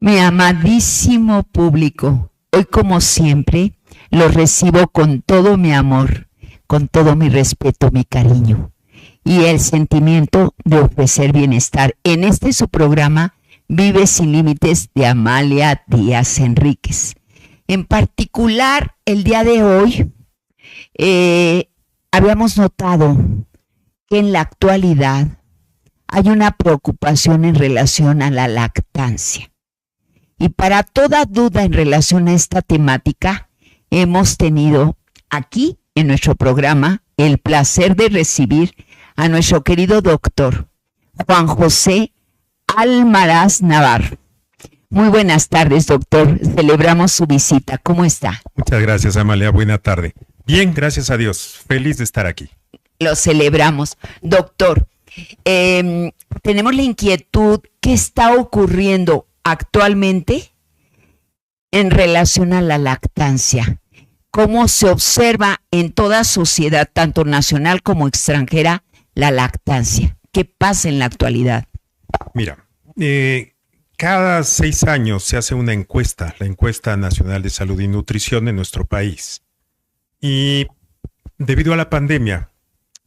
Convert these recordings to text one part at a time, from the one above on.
Mi amadísimo público, hoy como siempre los recibo con todo mi amor, con todo mi respeto, mi cariño y el sentimiento de ofrecer bienestar en este su programa Vive sin Límites de Amalia Díaz Enríquez. En particular, el día de hoy habíamos notado que en la actualidad hay una preocupación en relación a la lactancia. Y para toda duda en relación a esta temática, hemos tenido aquí en nuestro programa el placer de recibir a nuestro querido doctor Juan José Almaraz Navarro. Muy buenas tardes, doctor. Celebramos su visita. ¿Cómo está? Muchas gracias, Amalia. Buena tarde. Bien, gracias a Dios. Feliz de estar aquí. Lo celebramos. Doctor, tenemos la inquietud, ¿qué está ocurriendo actualmente en relación a la lactancia? ¿Cómo se observa en toda sociedad, tanto nacional como extranjera, la lactancia? ¿Qué pasa en la actualidad? Mira, cada 6 años se hace una encuesta, la Encuesta Nacional de Salud y Nutrición en nuestro país. Y debido a la pandemia,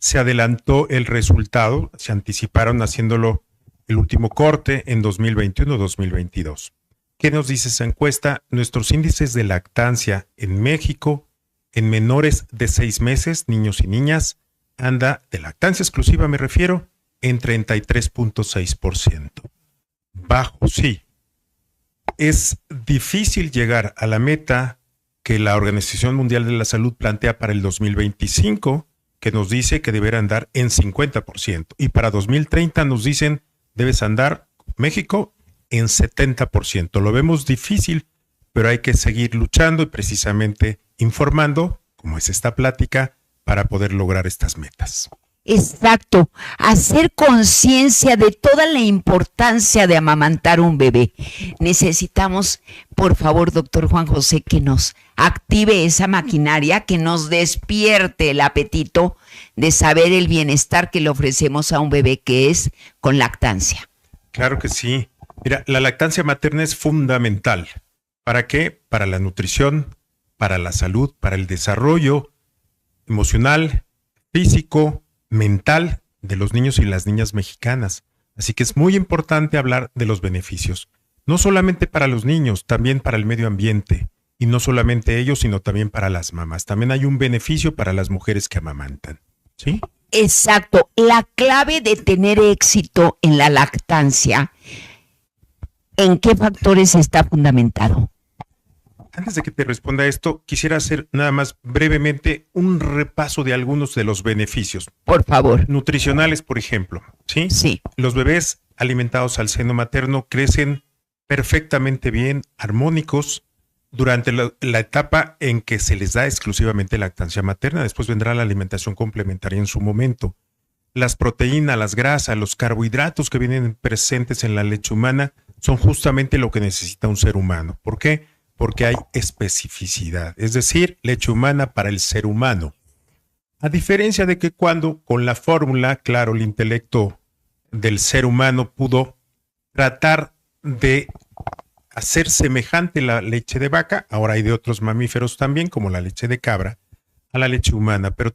se adelantó el resultado, se anticiparon haciéndolo el último corte en 2021-2022. ¿Qué nos dice esa encuesta? Nuestros índices de lactancia en México, en menores de 6 meses, niños y niñas, anda, de lactancia exclusiva me refiero, en 33.6%. Bajo, sí. Es difícil llegar a la meta que la Organización Mundial de la Salud plantea para el 2025, que nos dice que deberá andar en 50%. Y para 2030 nos dicen debes andar, México, en 70%. Lo vemos difícil, pero hay que seguir luchando y precisamente informando, como es esta plática, para poder lograr estas metas. Exacto, hacer conciencia de toda la importancia de amamantar un bebé. Necesitamos, por favor, doctor Juan José, que nos active esa maquinaria, que nos despierte el apetito de saber el bienestar que le ofrecemos a un bebé, que es con lactancia. Claro que sí. Mira, la lactancia materna es fundamental. ¿Para qué? Para la nutrición, para la salud, para el desarrollo emocional, físico, mental de los niños y las niñas mexicanas. Así que es muy importante hablar de los beneficios. No solamente para los niños, también para el medio ambiente. Y no solamente ellos, sino también para las mamás. También hay un beneficio para las mujeres que amamantan. ¿Sí? Exacto. La clave de tener éxito en la lactancia, ¿en qué factores está fundamentado? Antes de que te responda esto, quisiera hacer nada más brevemente un repaso de algunos de los beneficios. Por favor. Nutricionales, por ejemplo. ¿Sí? Sí. Los bebés alimentados al seno materno crecen perfectamente bien, armónicos, durante la etapa en que se les da exclusivamente lactancia materna. Después vendrá la alimentación complementaria en su momento. Las proteínas, las grasas, los carbohidratos que vienen presentes en la leche humana son justamente lo que necesita un ser humano. ¿Por qué? Porque hay especificidad, es decir, leche humana para el ser humano. A diferencia de que cuando con la fórmula, claro, el intelecto del ser humano pudo tratar de hacer semejante la leche de vaca, ahora hay de otros mamíferos también, como la leche de cabra, a la leche humana, pero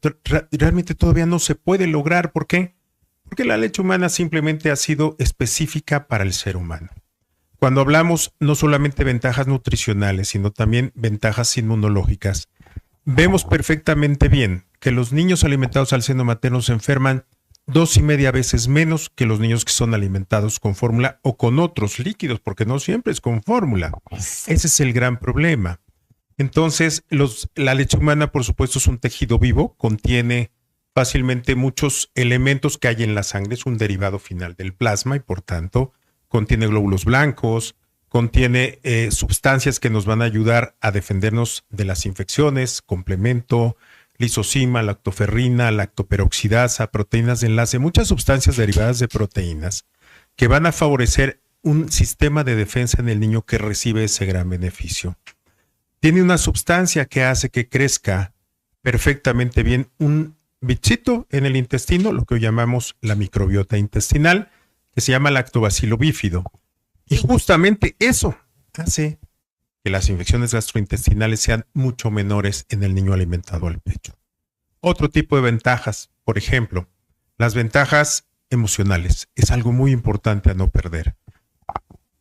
realmente todavía no se puede lograr. ¿Por qué? Porque la leche humana simplemente ha sido específica para el ser humano. Cuando hablamos no solamente ventajas nutricionales, sino también ventajas inmunológicas, vemos perfectamente bien que los niños alimentados al seno materno se enferman 2.5 veces menos que los niños que son alimentados con fórmula o con otros líquidos, porque no siempre es con fórmula. Ese es el gran problema. Entonces, la leche humana, por supuesto, es un tejido vivo, contiene fácilmente muchos elementos que hay en la sangre, es un derivado final del plasma y por tanto contiene glóbulos blancos, contiene sustancias que nos van a ayudar a defendernos de las infecciones, complemento, lisozima, lactoferrina, lactoperoxidasa, proteínas de enlace, muchas sustancias derivadas de proteínas que van a favorecer un sistema de defensa en el niño que recibe ese gran beneficio. Tiene una sustancia que hace que crezca perfectamente bien un bichito en el intestino, lo que hoy llamamos la microbiota intestinal, que se llama lactobacilo bífido. Y justamente eso hace que las infecciones gastrointestinales sean mucho menores en el niño alimentado al pecho. Otro tipo de ventajas, por ejemplo, las ventajas emocionales, es algo muy importante a no perder.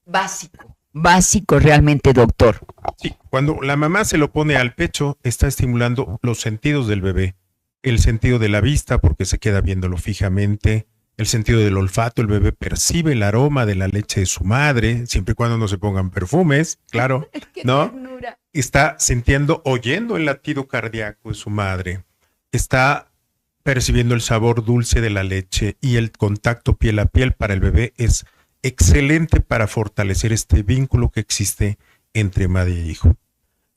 Básico realmente, doctor. Sí, cuando la mamá se lo pone al pecho, está estimulando los sentidos del bebé. El sentido de la vista, porque se queda viéndolo fijamente. El sentido del olfato, el bebé percibe el aroma de la leche de su madre, siempre y cuando no se pongan perfumes, claro, ¿no? Está sintiendo, oyendo el latido cardíaco de su madre. Está percibiendo el sabor dulce de la leche y el contacto piel a piel para el bebé es excelente para fortalecer este vínculo que existe entre madre e hijo.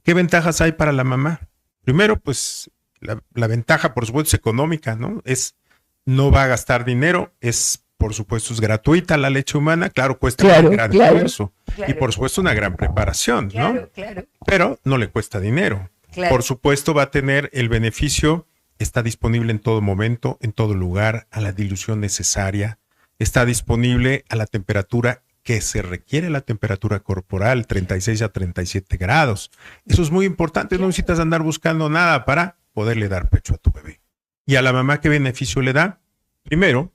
¿Qué ventajas hay para la mamá? Primero, pues la ventaja, por supuesto, es económica, ¿no? No va a gastar dinero, por supuesto, es gratuita la leche humana, claro, cuesta un gran esfuerzo y por supuesto una gran preparación, ¿no? Pero no le cuesta dinero. Por supuesto va a tener el beneficio, está disponible en todo momento, en todo lugar, a la dilución necesaria, está disponible a la temperatura que se requiere, la temperatura corporal, 36 a 37 grados. Eso es muy importante, no necesitas andar buscando nada para poderle dar pecho a tu bebé. ¿Y a la mamá qué beneficio le da? Primero,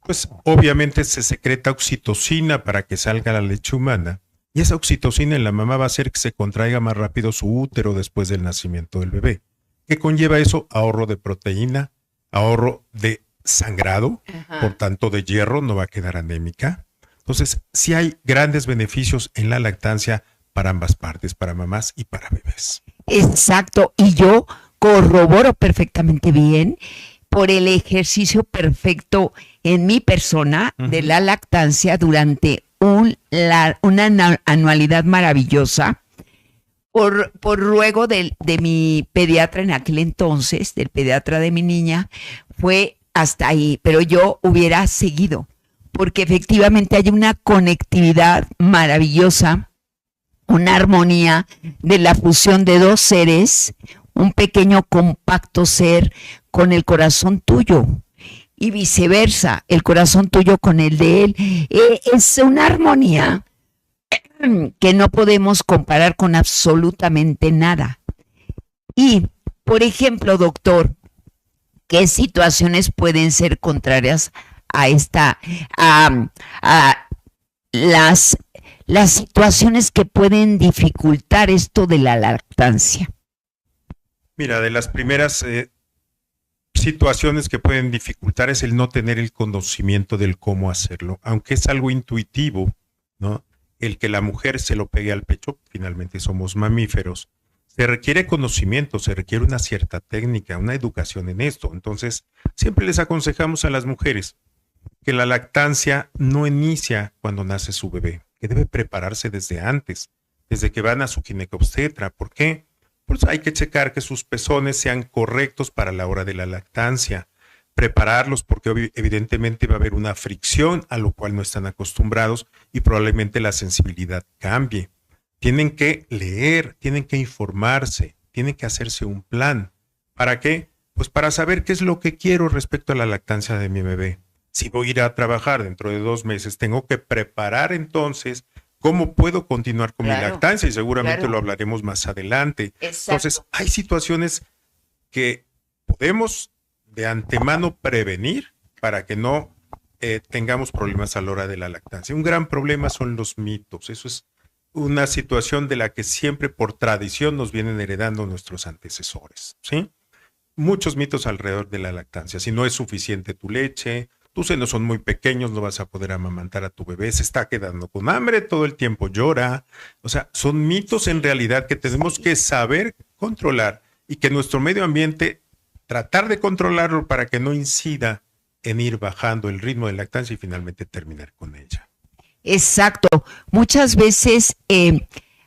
pues obviamente se secreta oxitocina para que salga la leche humana. Y esa oxitocina en la mamá va a hacer que se contraiga más rápido su útero después del nacimiento del bebé. ¿Qué conlleva eso? Ahorro de proteína, ahorro de sangrado, por tanto de hierro, no va a quedar anémica. Entonces, sí hay grandes beneficios en la lactancia para ambas partes, para mamás y para bebés. Exacto, y yo corroboro perfectamente bien por el ejercicio perfecto en mi persona de la lactancia durante una anualidad maravillosa. Por ruego de mi pediatra en aquel entonces, del pediatra de mi niña, fue hasta ahí, pero yo hubiera seguido, porque efectivamente hay una conectividad maravillosa, una armonía de la fusión de dos seres, un pequeño compacto ser con el corazón tuyo y viceversa, el corazón tuyo con el de él. Es una armonía que no podemos comparar con absolutamente nada. Y, por ejemplo, doctor, ¿qué situaciones pueden ser contrarias a las situaciones que pueden dificultar esto de la lactancia? Mira, de las primeras situaciones que pueden dificultar es el no tener el conocimiento del cómo hacerlo, aunque es algo intuitivo, ¿no? El que la mujer se lo pegue al pecho, finalmente somos mamíferos, se requiere conocimiento, se requiere una cierta técnica, una educación en esto. Entonces, siempre les aconsejamos a las mujeres que la lactancia no inicia cuando nace su bebé, que debe prepararse desde antes, desde que van a su ginecobstetra. ¿Por qué? Pues hay que checar que sus pezones sean correctos para la hora de la lactancia, prepararlos porque evidentemente va a haber una fricción a lo cual no están acostumbrados y probablemente la sensibilidad cambie. Tienen que leer, tienen que informarse, tienen que hacerse un plan. ¿Para qué? Pues para saber qué es lo que quiero respecto a la lactancia de mi bebé. Si voy a ir a trabajar dentro de 2 meses, tengo que preparar entonces cómo puedo continuar con mi lactancia y seguramente lo hablaremos más adelante. Exacto. Entonces, hay situaciones que podemos de antemano prevenir para que no tengamos problemas a la hora de la lactancia. Un gran problema son los mitos. Eso es una situación de la que siempre por tradición nos vienen heredando nuestros antecesores, ¿sí? Muchos mitos alrededor de la lactancia. Si no es suficiente tu leche, tus senos son muy pequeños, no vas a poder amamantar a tu bebé, se está quedando con hambre, todo el tiempo llora. O sea, son mitos en realidad que tenemos que saber controlar y que nuestro medio ambiente tratar de controlarlo para que no incida en ir bajando el ritmo de lactancia y finalmente terminar con ella. Exacto. Muchas veces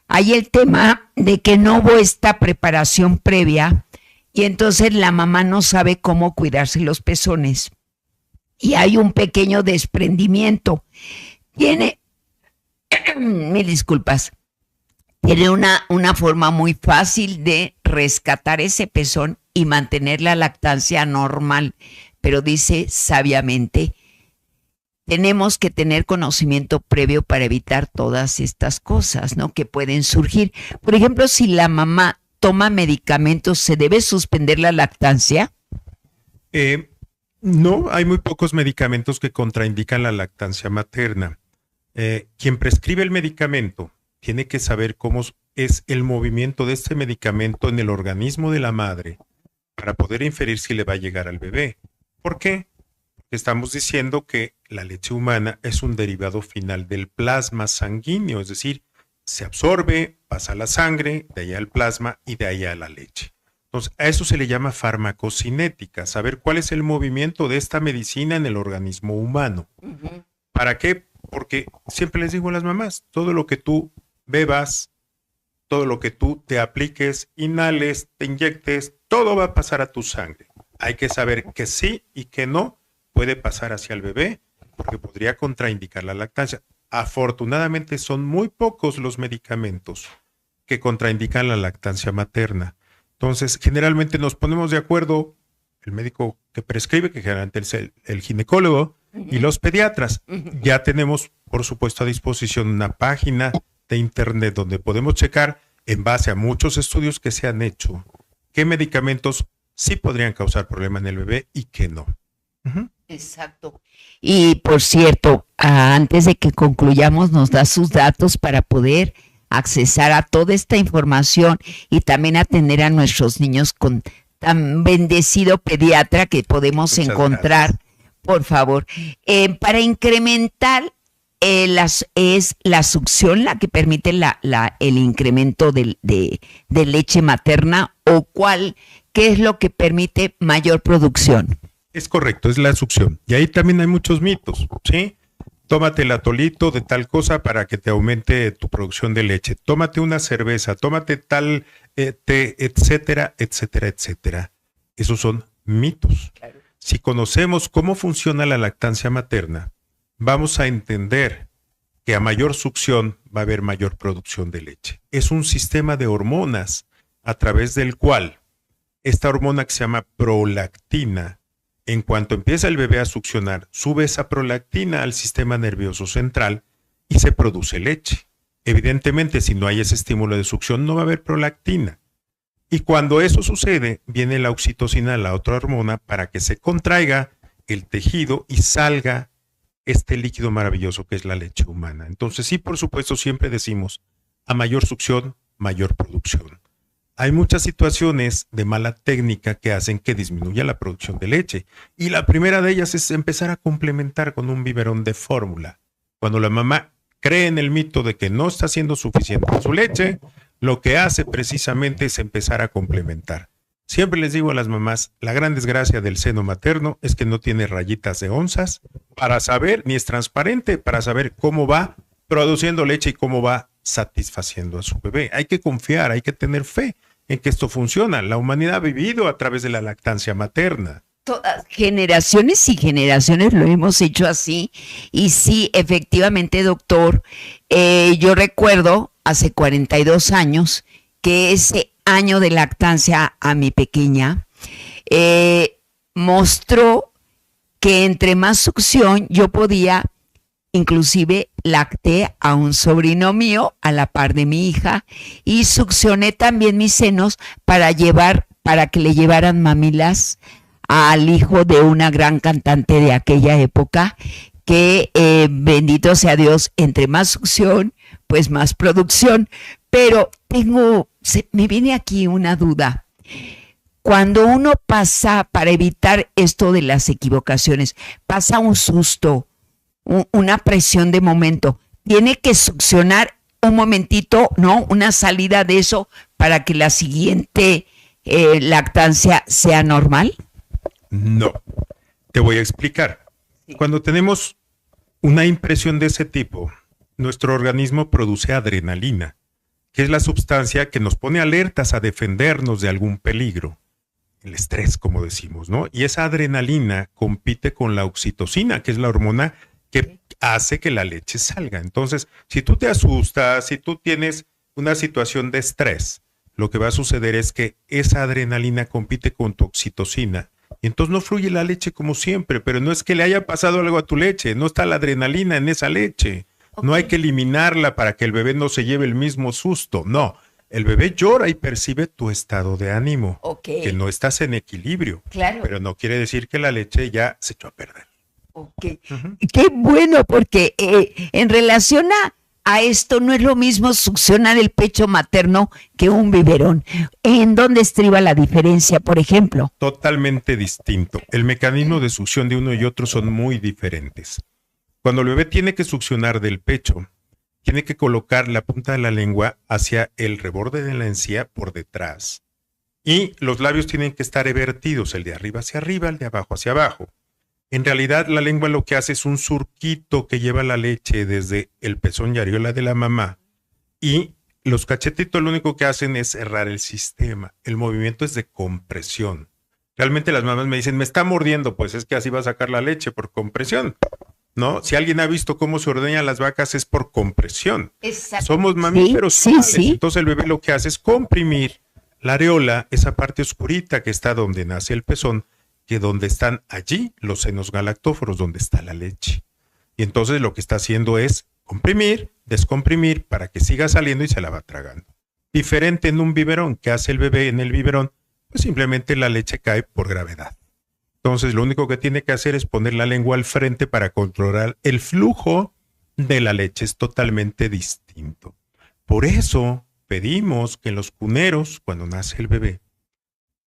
hay el tema de que no hubo esta preparación previa y entonces la mamá no sabe cómo cuidarse los pezones. Y hay un pequeño desprendimiento. Tiene, mil disculpas, tiene una forma muy fácil de rescatar ese pezón y mantener la lactancia normal, pero dice sabiamente, tenemos que tener conocimiento previo para evitar todas estas cosas, ¿no? Que pueden surgir. Por ejemplo, si la mamá toma medicamentos, ¿se debe suspender la lactancia? No, hay muy pocos medicamentos que contraindican la lactancia materna. Quien prescribe el medicamento tiene que saber cómo es el movimiento de este medicamento en el organismo de la madre para poder inferir si le va a llegar al bebé. ¿Por qué? Porque estamos diciendo que la leche humana es un derivado final del plasma sanguíneo, es decir, se absorbe, pasa a la sangre, de ahí al plasma y de ahí a la leche. Entonces, a eso se le llama farmacocinética, saber cuál es el movimiento de esta medicina en el organismo humano. Uh-huh. ¿Para qué? Porque siempre les digo a las mamás, todo lo que tú bebas, todo lo que tú te apliques, inhales, te inyectes, todo va a pasar a tu sangre. Hay que saber que sí y que no puede pasar hacia el bebé, porque podría contraindicar la lactancia. Afortunadamente son muy pocos los medicamentos que contraindican la lactancia materna. Entonces, generalmente nos ponemos de acuerdo, el médico que prescribe, que generalmente es el ginecólogo, y los pediatras. Ya tenemos, por supuesto, a disposición una página de internet donde podemos checar, en base a muchos estudios que se han hecho, qué medicamentos sí podrían causar problema en el bebé y qué no. Uh-huh. Exacto. Y por cierto, antes de que concluyamos, nos da sus datos para poder accesar a toda esta información y también atender a nuestros niños con tan bendecido pediatra que podemos Muchas encontrar. Gracias. Por favor, para incrementar es la succión la que permite el incremento de leche materna, o ¿qué es lo que permite mayor producción? Es correcto, es la succión. Y ahí también hay muchos mitos, ¿sí? Tómate el atolito de tal cosa para que te aumente tu producción de leche. Tómate una cerveza, tómate tal té, etcétera, etcétera, etcétera. Esos son mitos. Claro. Si conocemos cómo funciona la lactancia materna, vamos a entender que a mayor succión va a haber mayor producción de leche. Es un sistema de hormonas a través del cual esta hormona que se llama prolactina, en cuanto empieza el bebé a succionar, sube esa prolactina al sistema nervioso central y se produce leche. Evidentemente, si no hay ese estímulo de succión, no va a haber prolactina. Y cuando eso sucede, viene la oxitocina, la otra hormona, para que se contraiga el tejido y salga este líquido maravilloso que es la leche humana. Entonces, sí, por supuesto, siempre decimos, a mayor succión, mayor producción. Hay muchas situaciones de mala técnica que hacen que disminuya la producción de leche. Y la primera de ellas es empezar a complementar con un biberón de fórmula. Cuando la mamá cree en el mito de que no está siendo suficiente su leche, lo que hace precisamente es empezar a complementar. Siempre les digo a las mamás, la gran desgracia del seno materno es que no tiene rayitas de onzas para saber, ni es transparente, para saber cómo va produciendo leche y cómo va satisfaciendo a su bebé. Hay que confiar, hay que tener fe en que esto funciona. La humanidad ha vivido a través de la lactancia materna. Todas generaciones y generaciones lo hemos hecho así. Y sí, efectivamente, doctor, yo recuerdo hace 42 años que ese año de lactancia a mi pequeña mostró que entre más succión yo podía, inclusive lacté a un sobrino mío a la par de mi hija y succioné también mis senos para que le llevaran mamilas al hijo de una gran cantante de aquella época, que bendito sea Dios, entre más succión, pues más producción. Pero me viene aquí una duda. Cuando uno pasa, para evitar esto de las equivocaciones, pasa un susto, una presión de momento, tiene que succionar un momentito, ¿no? Una salida de eso para que la siguiente lactancia sea normal. No, te voy a explicar. Sí. Cuando tenemos una impresión de ese tipo, nuestro organismo produce adrenalina, que es la sustancia que nos pone alertas a defendernos de algún peligro. El estrés, como decimos, ¿no? Y esa adrenalina compite con la oxitocina, que es la hormona que hace que la leche salga. Entonces, si tú te asustas, si tú tienes una situación de estrés, lo que va a suceder es que esa adrenalina compite con tu oxitocina Y entonces no fluye la leche como siempre, pero no es que le haya pasado algo a tu leche, no está la adrenalina en esa leche. Okay. No hay que eliminarla para que el bebé no se lleve el mismo susto, no. El bebé llora y percibe tu estado de ánimo, que no estás en equilibrio, pero no quiere decir que la leche ya se echó a perder. Qué bueno, porque en relación a esto no es lo mismo succionar el pecho materno que un biberón. ¿En dónde estriba la diferencia, por ejemplo? Totalmente distinto. El mecanismo de succión de uno y otro son muy diferentes. Cuando el bebé tiene que succionar del pecho, tiene que colocar la punta de la lengua hacia el reborde de la encía por detrás. Y los labios tienen que estar evertidos, el de arriba hacia arriba, el de abajo hacia abajo. En realidad, la lengua lo que hace es un surquito que lleva la leche desde el pezón y areola de la mamá. Y los cachetitos lo único que hacen es cerrar el sistema. El movimiento es de compresión. Realmente las mamás me dicen, me está mordiendo, pues es que así va a sacar la leche por compresión. ¿No? Si alguien ha visto cómo se ordeñan las vacas es por compresión. Exacto. Somos mamíferos. Sí. Entonces el bebé lo que hace es comprimir la areola, esa parte oscurita que está donde nace el pezón, que donde están allí los senos galactóforos, donde está la leche. Y entonces lo que está haciendo es comprimir, descomprimir para que siga saliendo y se la va tragando. Diferente en un biberón. ¿Qué hace el bebé en el biberón? Pues simplemente la leche cae por gravedad. Entonces lo único que tiene que hacer es poner la lengua al frente para controlar el flujo de la leche. Es totalmente distinto. Por eso pedimos que en los cuneros, cuando nace el bebé,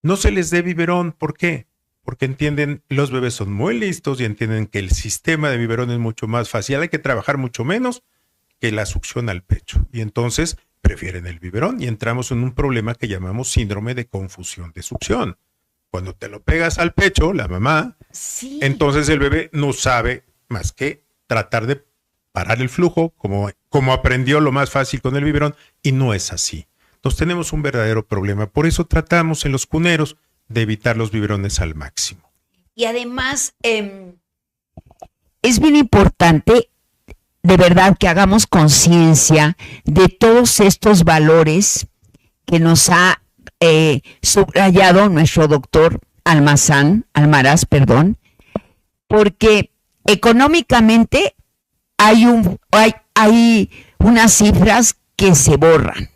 no se les dé biberón. ¿Por qué? Porque entienden, los bebés son muy listos y entienden que el sistema de biberón es mucho más fácil. Hay que trabajar mucho menos que la succión al pecho. Y entonces prefieren el biberón y entramos en un problema que llamamos síndrome de confusión de succión. Cuando te lo pegas al pecho, la mamá, entonces el bebé no sabe más que tratar de parar el flujo, como aprendió lo más fácil con el biberón, y no es así. Entonces tenemos un verdadero problema. Por eso tratamos en los cuneros de evitar los biberones al máximo. Y además, es bien importante, de verdad, que hagamos conciencia de todos estos valores que nos ha subrayado nuestro doctor Almaraz, porque económicamente hay unas cifras que se borran.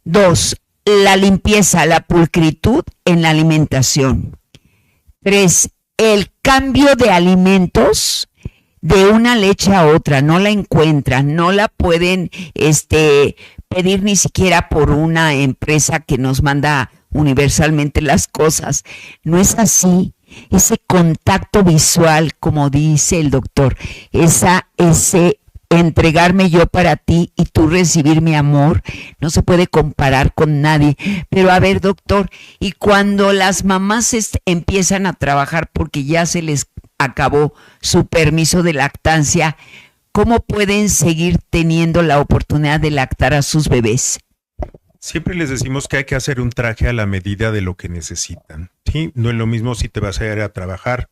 2, la limpieza, la pulcritud en la alimentación. 3, el cambio de alimentos de una leche a otra, no la encuentran, no la pueden pedir ni siquiera por una empresa que nos manda universalmente las cosas. No es así. Ese contacto visual, como dice el doctor, ese entregarme yo para ti y tú recibir mi amor, no se puede comparar con nadie. Pero a ver, doctor, y cuando las mamás empiezan a trabajar porque ya se les acabó su permiso de lactancia, ¿cómo pueden seguir teniendo la oportunidad de lactar a sus bebés? Siempre les decimos que hay que hacer un traje a la medida de lo que necesitan. ¿Sí? No es lo mismo si te vas a ir a trabajar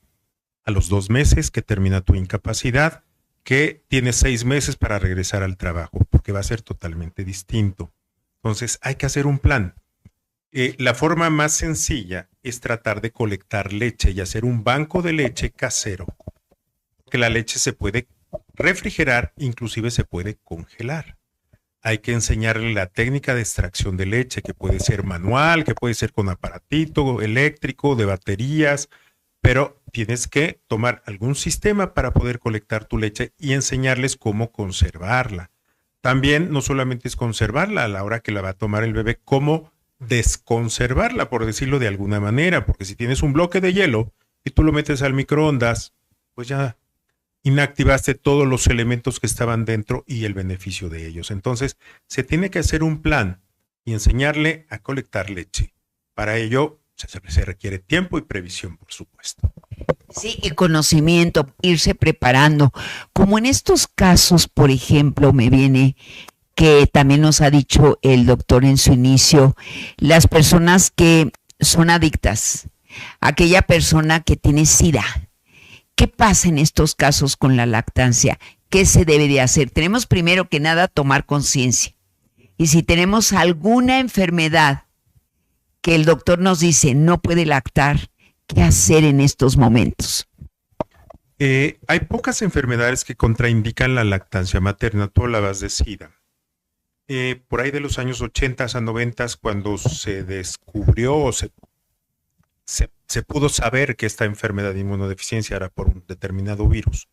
a los 2 meses que termina tu incapacidad, que tienes 6 meses para regresar al trabajo, porque va a ser totalmente distinto. Entonces hay que hacer un plan. La forma más sencilla es tratar de colectar leche y hacer un banco de leche casero, porque la leche se puede refrigerar, inclusive se puede congelar. Hay que enseñarle la técnica de extracción de leche, que puede ser manual, que puede ser con aparatito eléctrico, de baterías, pero tienes que tomar algún sistema para poder colectar tu leche y enseñarles cómo conservarla. También no solamente es conservarla a la hora que la va a tomar el bebé, cómo desconservarla, por decirlo de alguna manera, porque si tienes un bloque de hielo y tú lo metes al microondas, pues ya inactivaste todos los elementos que estaban dentro y el beneficio de ellos. Entonces, se tiene que hacer un plan y enseñarle a colectar leche. Para ello, se requiere tiempo y previsión, por supuesto. Sí, y conocimiento, irse preparando. Como en estos casos, por ejemplo, me viene que también nos ha dicho el doctor en su inicio, las personas que son adictas, aquella persona que tiene SIDA. ¿Qué pasa en estos casos con la lactancia? ¿Qué se debe de hacer? Tenemos primero que nada tomar conciencia. Y si tenemos alguna enfermedad que el doctor nos dice no puede lactar, qué hacer en estos momentos? Hay pocas enfermedades que contraindican la lactancia materna. Tú hablabas de SIDA. Por ahí de los años 80 a 90, cuando se descubrió o se pudo saber que esta enfermedad de inmunodeficiencia era por un determinado virus,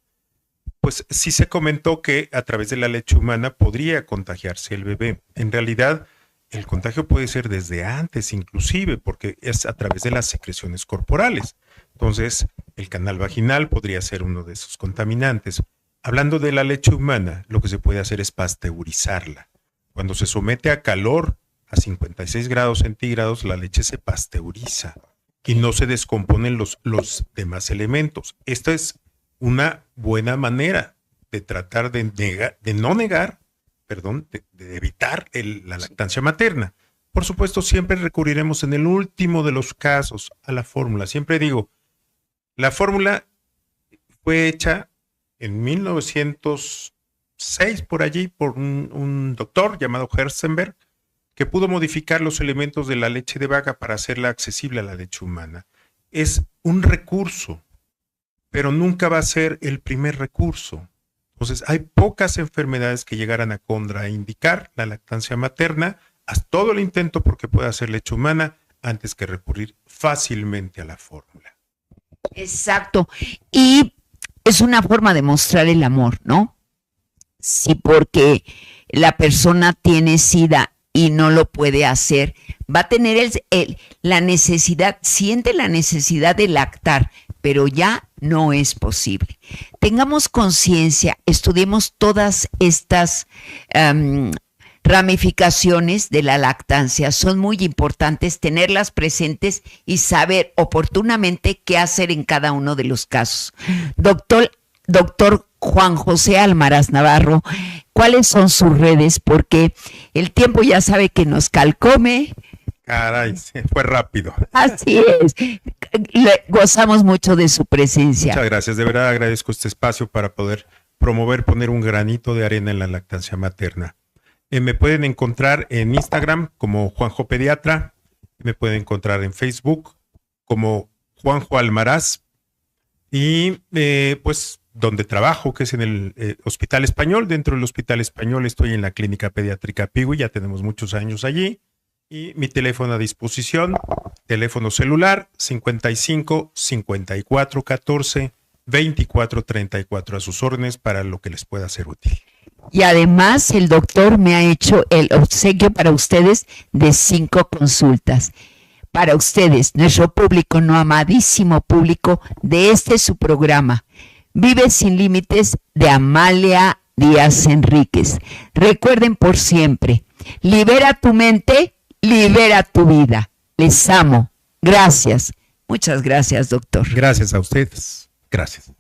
pues sí se comentó que a través de la leche humana podría contagiarse el bebé. En realidad, el contagio puede ser desde antes inclusive, porque es a través de las secreciones corporales. Entonces, el canal vaginal podría ser uno de esos contaminantes. Hablando de la leche humana, lo que se puede hacer es pasteurizarla. Cuando se somete a calor, a 56 grados centígrados, la leche se pasteuriza y no se descomponen los demás elementos. Esta es una buena manera de tratar de evitar la lactancia materna. Por supuesto, siempre recurriremos en el último de los casos a la fórmula. Siempre digo, la fórmula fue hecha en 1906 por allí por un doctor llamado Herzenberg, que pudo modificar los elementos de la leche de vaca para hacerla accesible a la leche humana. Es un recurso, pero nunca va a ser el primer recurso. Entonces, hay pocas enfermedades que llegaran a contraindicar la lactancia materna. Haz todo el intento porque pueda ser leche humana antes que recurrir fácilmente a la fórmula. Exacto. Y es una forma de mostrar el amor, ¿no? Sí, porque la persona tiene SIDA y no lo puede hacer, va a tener la necesidad, siente la necesidad de lactar, pero ya no es posible. Tengamos conciencia, estudiemos todas estas ramificaciones de la lactancia. Son muy importantes tenerlas presentes y saber oportunamente qué hacer en cada uno de los casos. Doctor Juan José Almaraz Navarro, ¿cuáles son sus redes? Porque el tiempo ya sabe que nos calcome. Caray, fue rápido. Así es. Gozamos mucho de su presencia. Muchas gracias. De verdad agradezco este espacio para poder poner un granito de arena en la lactancia materna. Me pueden encontrar en Instagram como Juanjo Pediatra. Me pueden encontrar en Facebook como Juanjo Almaraz. Y pues donde trabajo, que es en el Hospital Español. Dentro del Hospital Español estoy en la Clínica Pediátrica Pigui, ya tenemos muchos años allí. Y mi teléfono a disposición, teléfono celular 55 54 14 24 34, a sus órdenes para lo que les pueda ser útil. Y además el doctor me ha hecho el obsequio para ustedes de 5 consultas. Para ustedes, nuestro público, no amadísimo público de su programa, Vive sin Límites, de Amalia Díaz Enríquez. Recuerden por siempre, libera tu mente, libera tu vida. Les amo. Gracias. Muchas gracias, doctor. Gracias a ustedes. Gracias.